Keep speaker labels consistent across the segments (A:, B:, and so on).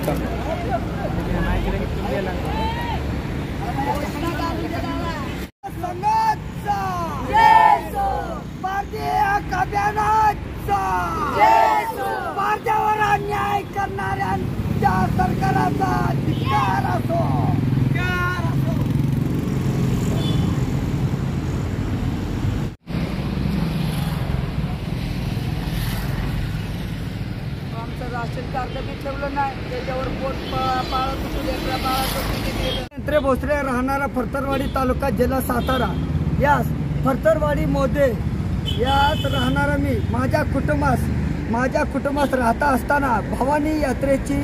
A: शुभेच्छा.
B: भारतावर अन्याय करणाऱ्यांच्या सरकाराचा धिक्कार असो. आमचं राशन कार्ड बी ठेवलं नाही, त्याच्यावर पोट पाळत होतो, लेकरा बाळात होतो. भोसरे राहणारा फरतरवाडी तालुका जिल्हा सातारा. यास फरतरवाडी मोदे यात राहणारा मी माझ्या कुटुंबास राहता असताना भवानी यात्रेची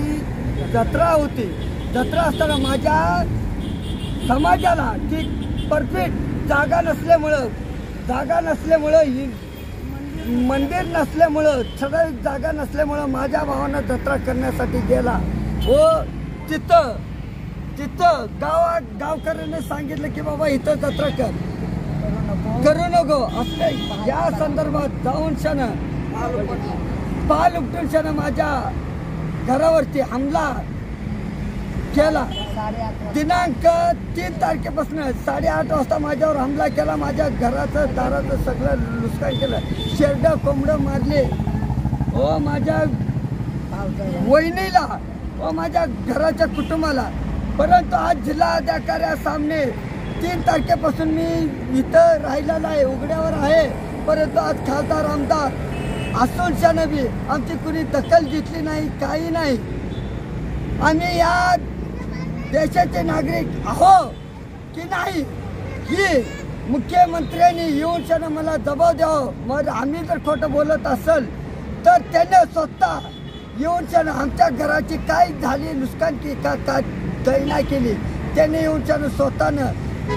B: जत्रा होती. जत्रा असताना माझ्या समाजाला की परफेक्ट जागा नसल्यामुळं मंदिर नसल्यामुळं सगळं जागा नसल्यामुळं माझ्या भावानं जत्रा करण्यासाठी गेला व तिथं गावकऱ्यांनी सांगितलं की बाबा इथं जत्रा करू नको असले. या संदर्भात जाऊन पाल उपटून माझ्या घरावरती हमला केला. दिनांक 3 तारखेपासून 8:30 वाजता माझ्यावर हमला केला. माझ्या घराचं दाराचं सगळं नुकसान केलं. शेरडं कोंबडं मारले व माझ्या वहिनीला व माझ्या घराच्या कुटुंबाला. परंतु आज जिल्हाधिकाऱ्यासामने 3 तारखेपासून मी इथं राहिलेला आहे, उघड्यावर आहे. परंतु आज खासदार आमदार असून बी आमची कुणी दखल घेतली नाही, काही नाही. आम्ही या देशाचे नागरिक आहो की नाही ही मुख्यमंत्र्यांनी येऊन मला दबाव द्यावं. मग आम्ही जर खोटं बोलत असेल तर त्याने स्वतः येऊन आमच्या घराची काय झाली नुकसान की का दैना केली त्याने येऊन स्वतःनं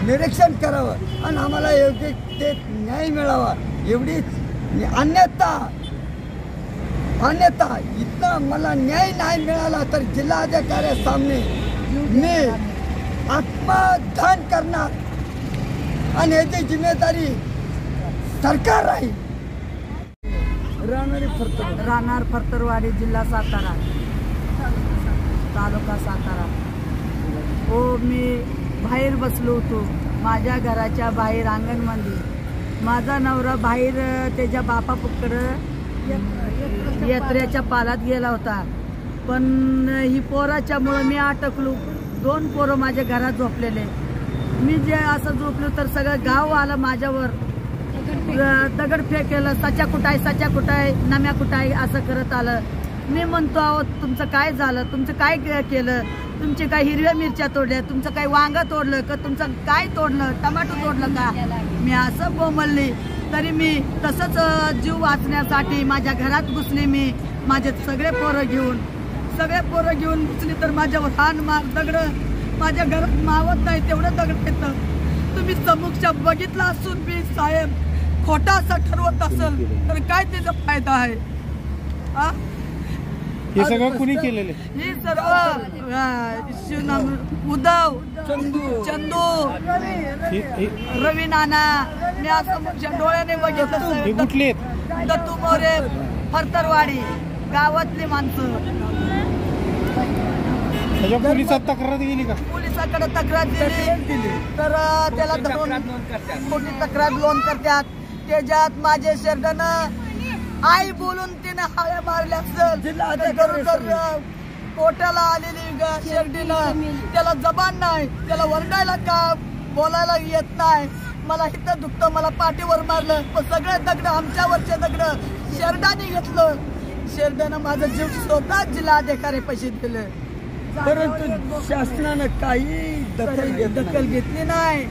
B: निरीक्षण करावं आणि आम्हाला योग्य ते न्याय मिळावा. एवढीच अन्यथा इथं मला न्याय नाही मिळाला तर जिल्हाधिकाऱ्यासामने मी आत्मदान करणार आणि याची जिम्मेदारी सरकार राहील. राहणार फरतरवाडी, जिल्हा सातारा, तालुका सातारा. हो, मी बाहेर बसलो होतो माझ्या घराच्या बाहेर अंगणमध्ये. माझा नवरा बाहेर त्याच्या बापाकडं यात्रेच्या पालात गेला होता. पण ही पोराच्यामुळं मी अटकलो. 2 पोरं माझ्या घरात झोपलेले. मी जे असं झोपलो तर सगळं गाव आलं माझ्यावर. दगडफेक केलं. सच्या कुठाय नम्या कुठाय असं करत आलं. मी म्हणतो आहोत तुमचं काय झालं, तुमचं काय केलं, तुमचे काय हिरव्या मिरच्या तोडल्या, तुमचं काय वांगा तोडलं का, तुमचं काय तोडलं, टमाटो तोडलं का. मी असं बोंबलली. तरी मी तसंच जीव वाचण्यासाठी माझ्या घरात घुसली. मी माझे सगळे पोरं घेऊन घुसली तर माझ्यावर हान मार दगड माझ्या घरात मावत नाही तेवढं दगड येतं. तुम्ही समक्ष बघितलं असून मी साहेब खोटा असं ठरवत असेल तर काय त्याचा फायदा आहे.
A: हे सगळं कुणी केलेले?
B: हे सर्व उद्धव, चंदू, रवी नाना. मी असं डोळ्याने बघितलं. दत्तू मोरे, फरतरवाडी गावातली माणसं.
A: पोलिसात तक्रार गेली का?
B: पोलिसाकडे तक्रार दिली तर त्याला धरून खोटी तक्रार नोंद करतात. त्याच्यात माझे शेरडानं आई बोलून तिने हाळ्या मारल्या असेल. पोटाला आलेली शेरडीनं त्याला जबान नाही, त्याला वरडायला का बोलायला येत नाही. मला इथं दुखतं, मला पाठीवर मारलं. पण सगळे दगड आमच्यावरचे दगड शेरडाने घेतलं. शेरडानं माझा जीव स्वतः जिल्हाधिकारी पैसे दिले. परंतु शासनानं काही दखल घेतली नाही.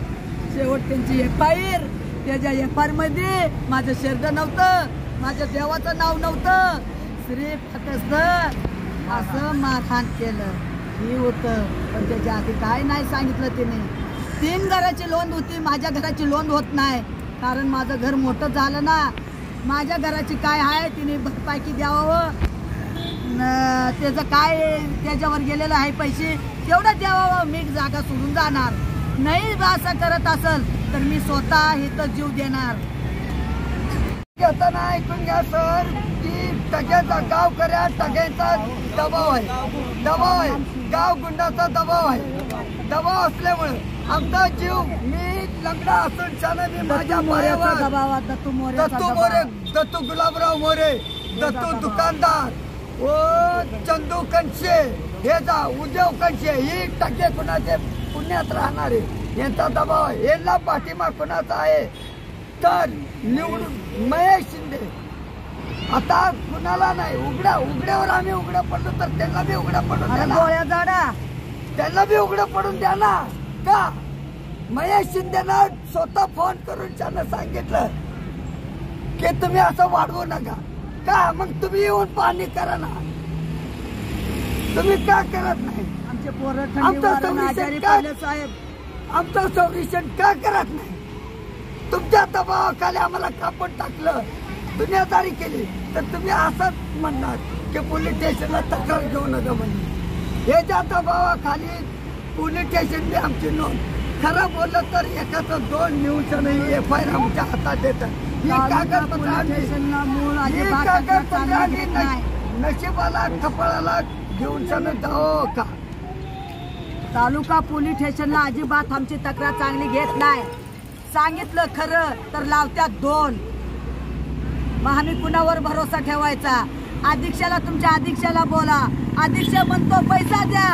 B: शेवट त्यांची FIR, त्याच्या FIR मध्ये माझं शेरडं नव्हतं, माझ्या देवाचं नाव नव्हतं. श्री फक्त असं मारहाण केलं ही होतं. पण त्याच्या आधी काय नाही सांगितलं तिने. 3 घराची नोंद होती, माझ्या घराची नोंद होत नाही कारण माझं घर मोठं झालं ना. माझ्या घराची काय आहे तिने भरपाई द्यावं. त्याचं काय त्याच्यावर गेलेलं आहे पैसे तेवढं द्यावं. मी जागा सोडून जाणार नाही. असं करत असेल तर मी स्वतः इथं जीव देणार. घेताना ऐकून घ्या सर की टक्याचा गावकऱ्या टक्याचा दबाव आहे गाव गुंडाचा दबाव आहे दबाव असल्यामुळे आमचा जीव मी लंगडा असून छान मी माझ्या पायावर दत्तू गुलाबराव मोरे दत्तू दुकानदार व चंदू कणशे हे जा उद्योग कणशे ही टक्के कुणाचे पुण्यात राहणारे यांचा दबाव आहे यांना पाठिंबा कुणाचा आहे तर निवडून महेश शिंदे आता कुणाला नाही उघड्यावर आम्ही उघडं पडलो तर त्यांना बी उघडं पडून द्या त्यांना बी उघडं पडून द्या ना का महेश शिंदेनं स्वतः फोन करून त्यांना सांगितलं की तुम्ही असं वाढवू नका का मग तुम्ही येऊन पाहणी करा ना तुम्ही का करत नाही आमचं संरक्षण का करत नाही तुमच्या दबावाखाली आम्हाला कापून टाकलं दुनियादारी केली तर तुम्ही असंच म्हणणार की पोलीस स्टेशनला तक्रार घेऊ नका म्हणजे याच्या दबावाखाली पोलीस स्टेशन बी आमची नोंद खरं बोललं तर एकाचं 2 न्यूजचं नाही FIR आमच्या हातात येतं ही कागदपत्र आम्ही नशिबाला कपाळाला घेऊन जाओ का
C: तालुका पोलीस स्टेशनला अजिबात आमची तक्रार चांगली घेत नाही सांगितलं खरं तर लावत्यात 2 मग आम्ही कुणावर भरोसा ठेवायचा अधीक्षाला तुमच्या अधीक्षाला बोला अधीक्षक म्हणतो पैसा द्या